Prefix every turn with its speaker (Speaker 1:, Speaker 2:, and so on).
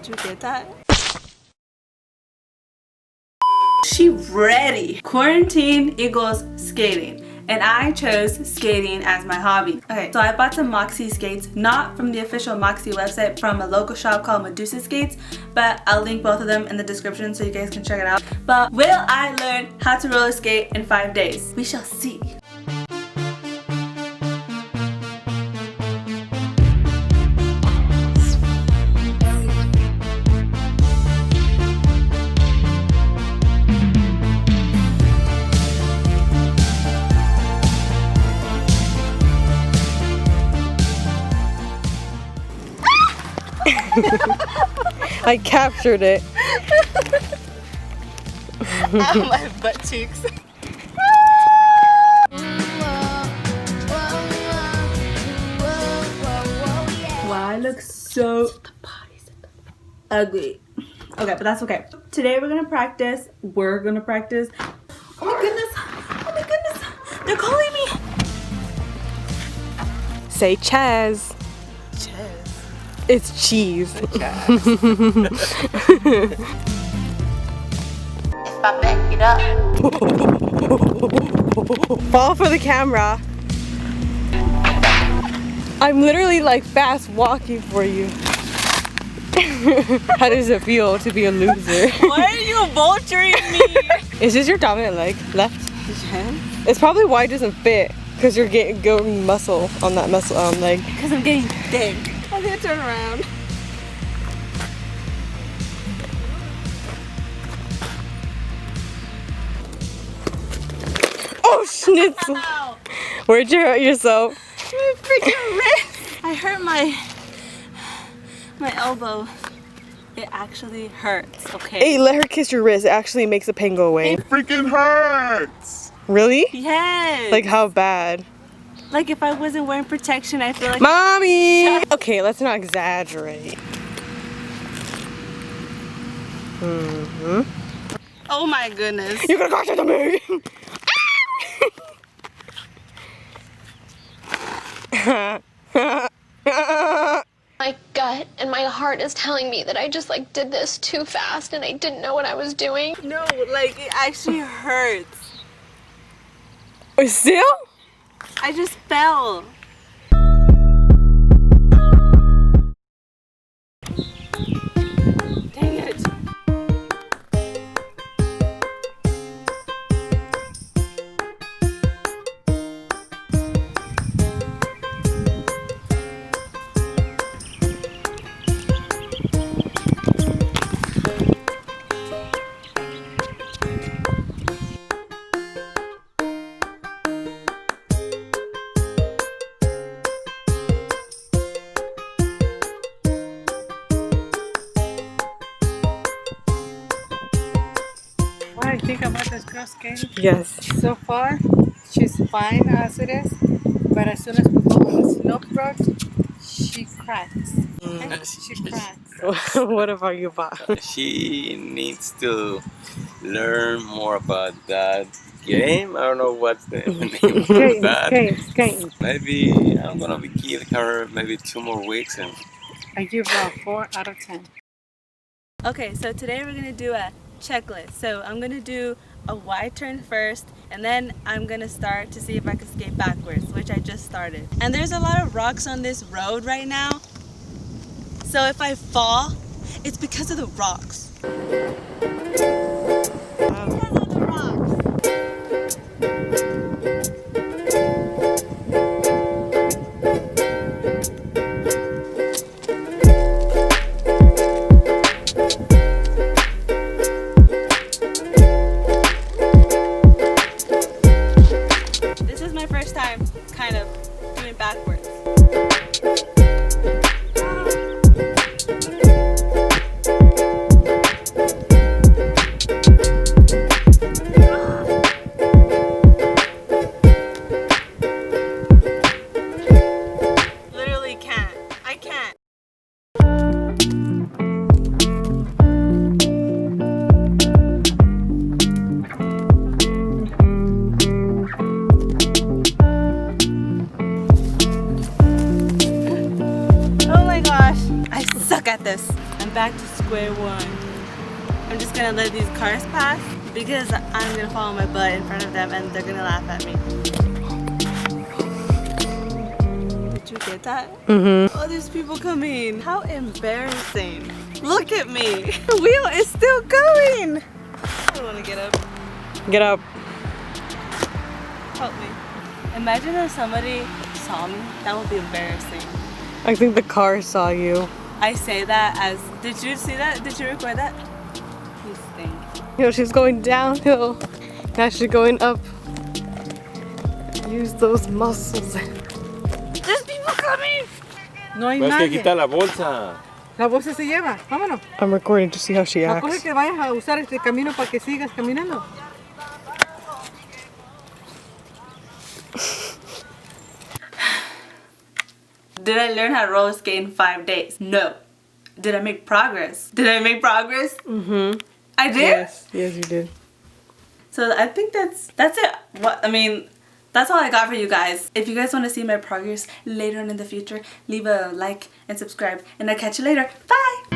Speaker 1: Did you get that? She ready. Quarantine equals skating. And I chose skating as my hobby. Okay, so I bought some moxi skates, not from the official moxi website, from a local shop called Medusa Skates, but I'll link both of them in the description so you guys can check it out. But will I learn how to roller skate in 5 days? We shall see.
Speaker 2: I captured it.
Speaker 1: Ow, my butt cheeks. Wow, I look so ugly. Okay, but that's okay. Today we're gonna practice. Oh my goodness. Oh my goodness. They're calling me.
Speaker 2: Say Chaz. It's cheese.
Speaker 3: If I back it up.
Speaker 2: Fall for the camera. I'm literally like fast walking for you. How does it feel to be a loser?
Speaker 1: Why are you vulturing me?
Speaker 2: Is this your dominant leg? Left?
Speaker 1: Yeah.
Speaker 2: It's probably why it doesn't fit. Because you're going muscle on that muscle leg.
Speaker 1: Because I'm getting thick. I'm gonna turn around.
Speaker 2: Oh, schnitzel.
Speaker 1: Ow.
Speaker 2: Where'd you hurt yourself?
Speaker 1: My freaking wrist. I hurt my elbow. It actually hurts, okay?
Speaker 2: Hey, let her kiss your wrist. It actually makes the pain go away.
Speaker 4: It freaking hurts!
Speaker 2: Really?
Speaker 1: Yes.
Speaker 2: Like how bad?
Speaker 1: Like if I wasn't wearing protection, I feel like...
Speaker 2: Mommy! Okay, let's not exaggerate.
Speaker 1: Oh my goodness.
Speaker 2: You're gonna catch it to me!
Speaker 5: My gut and my heart is telling me that I just like did this too fast and I didn't know what I was doing.
Speaker 1: No, like it actually hurts.
Speaker 2: Still?
Speaker 1: I just fell. Dang it.
Speaker 6: What I think about this girl skating?
Speaker 2: Yes.
Speaker 6: So far, she's fine as it is, but as soon as we go on the slope road, she cracks. She cracks.
Speaker 2: What about you, Bob?
Speaker 7: She needs to learn more about that game. I don't know what's the name of that.
Speaker 6: Skating.
Speaker 7: Maybe I'm gonna be giving her maybe 2 more weeks and
Speaker 6: I give her a 4 out of 10.
Speaker 1: Okay, so today we're gonna do a checklist. So I'm gonna do a wide turn first, and then I'm gonna start to see if I can skate backwards, which I just started. And there's a lot of rocks on this road right now. So if I fall, it's because of the rocks. Because of the rocks. This is my first time kind of doing backwards. Literally can't. I can't. Oh my gosh, I suck at this. I'm back to square one. I'm just gonna let these cars pass because I'm gonna follow my butt in front of them and they're gonna laugh at me. Did you get that? Mm-hmm. Oh, there's people coming. How embarrassing. Look at me. The wheel is still going. I don't wanna get up.
Speaker 2: Get up.
Speaker 1: Help me. Imagine if somebody saw me. That would be embarrassing.
Speaker 2: I think the car saw you.
Speaker 1: I say that as, did you see that? Did you record that? You stink.
Speaker 2: You know, she's going downhill. Now she's going up. Use those muscles.
Speaker 1: There's people coming!
Speaker 6: No hay
Speaker 7: Vas que
Speaker 6: nadie.
Speaker 7: quitar la bolsa.
Speaker 6: La bolsa se lleva. Vámonos.
Speaker 2: I'm recording to see how she
Speaker 6: La cosa es
Speaker 2: acts.
Speaker 6: que vayas a usar este camino para que sigas caminando.
Speaker 1: Did I learn how to roller skate in 5 days? No. Did I make progress? Did I make progress? Mm-hmm. I did?
Speaker 2: Yes, yes you did.
Speaker 1: So I think that's it. That's all I got for you guys. If you guys want to see my progress later on in the future, leave a like and subscribe. And I'll catch you later. Bye!